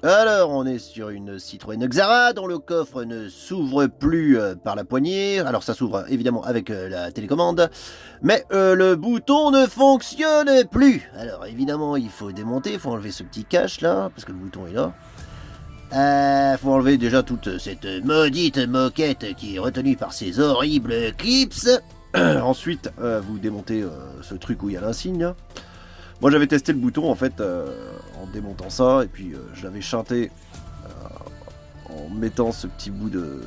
Alors, on est sur une Citroën Xara dont le coffre ne s'ouvre plus par la poignée. Alors, ça s'ouvre évidemment avec la télécommande, mais le bouton ne fonctionne plus. Alors, évidemment, il faut démonter, il faut enlever ce petit cache là, parce que le bouton est là. Faut enlever déjà toute cette maudite moquette qui est retenue par ces horribles clips. Ensuite, vous démontez ce truc où il y a l'insigne là. Moi j'avais testé le bouton en fait en démontant ça et puis je l'avais chanté en mettant ce petit bout de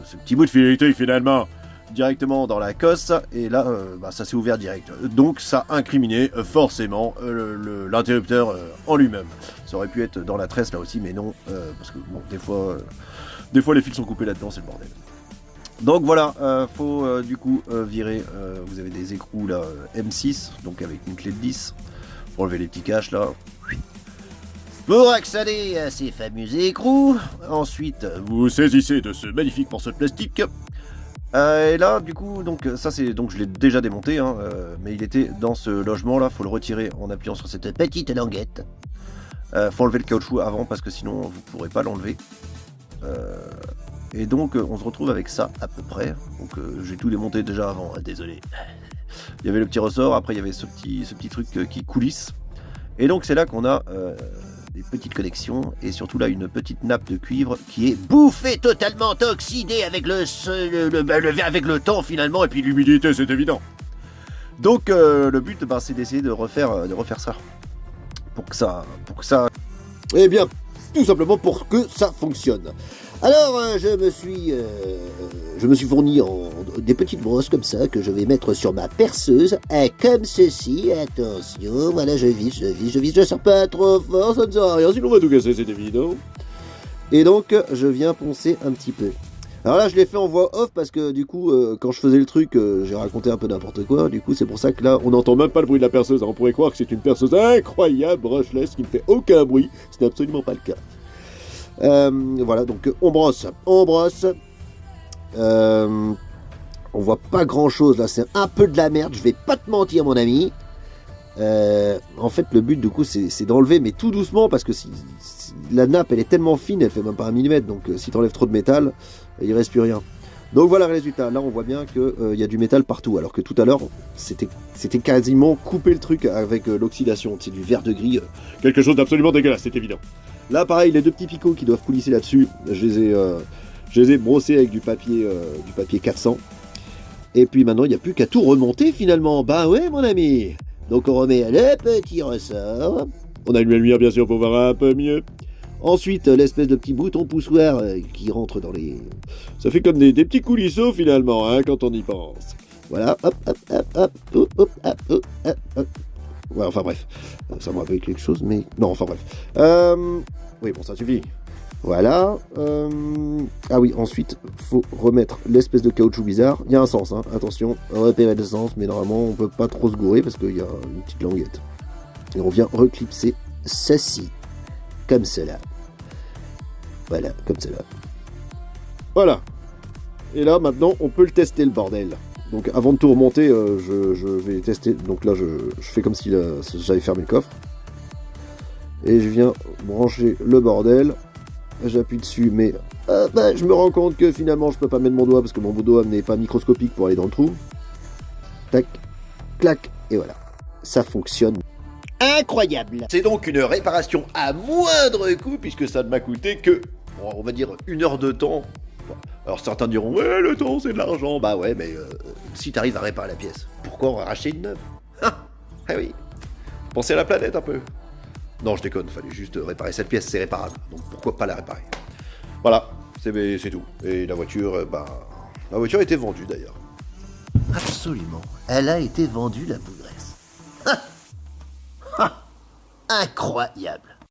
fileterie finalement directement dans la cosse et là ça s'est ouvert direct. Donc ça incriminait forcément l'interrupteur en lui-même. Ça aurait pu être dans la tresse là aussi mais non parce que bon des fois les fils sont coupés là-dedans, c'est le bordel. Donc voilà, faut du coup virer, vous avez des écrous là M6 donc avec une clé de 10. Enlever les petits caches là. Pour accéder à ces fameux écrous, ensuite vous saisissez de ce magnifique morceau de plastique. Et là, du coup, donc ça c'est donc je l'ai déjà démonté, hein, mais il était dans ce logement là. Faut le retirer en appuyant sur cette petite languette. Faut enlever le caoutchouc avant parce que sinon vous pourrez pas l'enlever. Et donc on se retrouve avec ça à peu près. Donc j'ai tout démonté déjà avant. Désolé. Il y avait le petit ressort, après il y avait ce petit truc qui coulisse. Et donc c'est là qu'on a des petites connexions et surtout là une petite nappe de cuivre qui est bouffée totalement oxydée avec avec le temps finalement et puis l'humidité, c'est évident. Donc le but c'est d'essayer de refaire ça pour que ça eh bien tout simplement pour que ça fonctionne. Alors, je me suis fourni en des petites brosses comme ça que je vais mettre sur ma perceuse, comme ceci. Attention, voilà, je vise, je sors pas trop fort, ça ne sert à rien, sinon on va tout casser, c'est évident. Et donc, je viens poncer un petit peu. Alors là, je l'ai fait en voix off parce que du coup, quand je faisais le truc, j'ai raconté un peu n'importe quoi. Du coup, c'est pour ça que là, on n'entend même pas le bruit de la perceuse. On pourrait croire que c'est une perceuse incroyable, brushless, qui ne fait aucun bruit. Ce n'est absolument pas le cas. Voilà, donc on brosse. On voit pas grand chose là, c'est un peu de la merde, je vais pas te mentir mon ami. En fait le but du coup c'est d'enlever mais tout doucement parce que si la nappe elle est tellement fine, elle fait même pas un millimètre, donc si t'enlèves trop de métal, il reste plus rien. Donc voilà le résultat, là on voit bien qu'il y a du métal partout, alors que tout à l'heure c'était quasiment couper le truc avec l'oxydation, c'est du vert de gris, quelque chose d'absolument dégueulasse, c'est évident. Là pareil, les deux petits picots qui doivent coulisser là-dessus, je les ai brossés avec du papier 400. Et puis maintenant il n'y a plus qu'à tout remonter finalement, bah ouais mon ami. Donc on remet le petit ressort, on allume la lumière bien sûr pour voir un peu mieux. Ensuite, l'espèce de petit bouton poussoir qui rentre dans les... Ça fait comme des petits coulisseaux finalement, hein, quand on y pense. Voilà, hop, hop, hop, hop, hop, hop, hop, hop, hop, hop. Ouais, enfin bref, ça me rappelle quelque chose, mais... Non, enfin bref. Oui, bon, ça suffit. Voilà. Ah oui, ensuite, faut remettre l'espèce de caoutchouc bizarre. Il y a un sens, hein, attention, repérer le sens, mais normalement, on peut pas trop se gourer parce qu'il y a une petite languette. Et on vient reclipser ceci, comme cela. Voilà, comme cela. Voilà. Et là, maintenant, on peut le tester, le bordel. Donc, avant de tout remonter, je vais tester. Donc là, je fais comme si j'avais fermé le coffre. Et je viens brancher le bordel. J'appuie dessus, mais je me rends compte que finalement, je peux pas mettre mon doigt parce que mon doigt n'est pas microscopique pour aller dans le trou. Tac, clac, et voilà. Ça fonctionne. Incroyable. C'est donc une réparation à moindre coût puisque ça ne m'a coûté que, on va dire, 1 heure de temps. Alors certains diront, ouais, le temps c'est de l'argent. Bah ouais, mais si t'arrives à réparer la pièce, pourquoi en racheter une neuve? Ah oui, pensez à la planète un peu. Non, je déconne, fallait juste réparer cette pièce, c'est réparable. Donc pourquoi pas la réparer? Voilà, c'est tout. Et la voiture, la voiture a été vendue d'ailleurs. Absolument, elle a été vendue la bougresse. Incroyable.